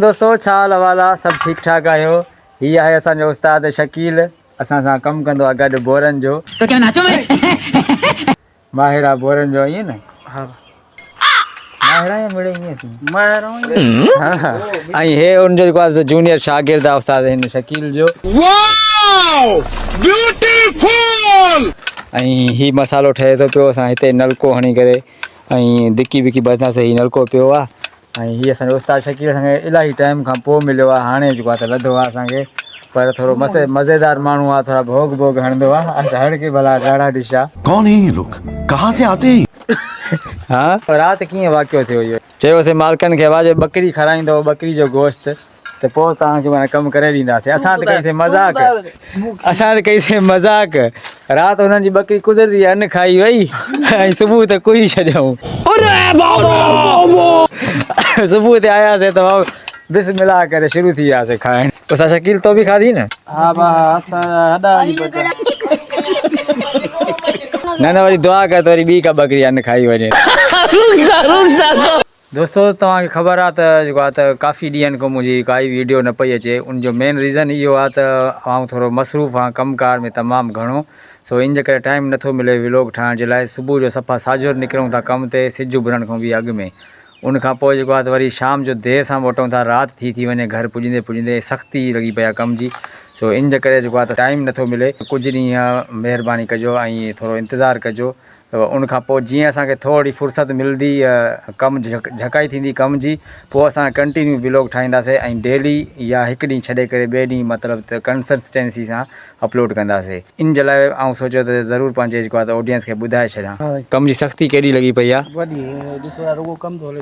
दोस्तों छा हाल वाला सब ठीक ठाक आयो। ही आहे असांजो उस्ताद शकील, असां सां कमु कंदो आहे गॾु बोरनि जो। तो क्या नाचो मैं? माहिर आहे बोरनि जो, ईअं न? हाँ माहिर आहे या मिड़े ईअं थी? माहिर हा हा। ऐं हे उनजो जेको आहे जूनियर शागिर्द आहे उस्ताद हिन शकील जो। Wow beautiful. ऐं ही मसालो ठहे थो पियो, असां हिते नलको हणी करे ऐं धिकी विकी बधासीं ही नलको पियो आहे। ऐं हीअ असांजो उस्ताद शकील असांखे इलाही टाइम खां पोइ मिलियो आहे, हाणे जेको आहे त लधो आहे असांखे, पर थोरो मज़ेदार माण्हू आहे, थोरा भोग भोग हणंदो आहे। अच्छा हड़ के भला ॾाढा डिश आहे। कौन है ये लोग, कहाँ से आते हैं? हा राति कीअं वाक़ियो थियो इहो? चयोसीं मालिकनि खे वाजे बकरी खाराईंदो, बकरी जो गोश्त, त पोइ तव्हांखे माना कमु करे ॾींदासीं। असां त कईसीं मज़ाक, राति हुननि जी बकरी कुदरती अन्न खाई वई ऐं सुबुह त कुई छॾियऊं। सुबुह ते आयासीं त बिस्मिल्लाह करे शुरू थी वियासीं खाइण। उस्ताद शकील तो बि खाधी न? हाँ बा असां हॾा हली बचा न वरी दुआ कर त वरी ॿी का बकरी अन्न खाई वञे। दोस्तों तव्हांखे ख़बर आहे त जेको आहे त काफ़ी ॾींहंनि खां मुंहिंजी काई वीडियो न पई अचे। उनजो मेन रीज़न इहो आहे त आउं थोरो मसरूफ़ आहियां कमकार में तमामु घणो, सो इन जे करे टाइम नथो मिले व्लॉग ठाहिण जे लाइ। सुबुह जो सफ़ा साझर निकिरूं था कम ते, सिज उभरण खां बि अॻु में। उनखां पोइ जेको आहे त वरी शाम जो देरि सां मोटूं था, राति थी वञे घर पुॼंदे पुॼंदे, सख़्ती लॻी पई आहे कम जी। सो इन जे करे जेको आहे त टाइम नथो मिले। कुझु ॾींहं महिरबानी कजो ऐं थोरो इंतज़ारु कजो, त उनखां पोइ जीअं असांखे थोरी फुर्सत मिलंदी, कमु झकाई थींदी कम जी, पोइ असां कंटिन्यू व्लॉग ठाहींदासीं ऐं डेली या हिकु ॾींहुं छॾे करे ॿिए ॾींहुं मतिलबु त कंसिस्टेंसी सां अपलोड कंदासीं। इन जे लाइ ऐं सोचियो त ज़रूरु पंहिंजे जेको आहे त ऑडियंस खे ॿुधाए छॾियां कम जी सख़्ती केॾी लॻी पई आहे। वॾी ॾिसो रुगो कम थो हले।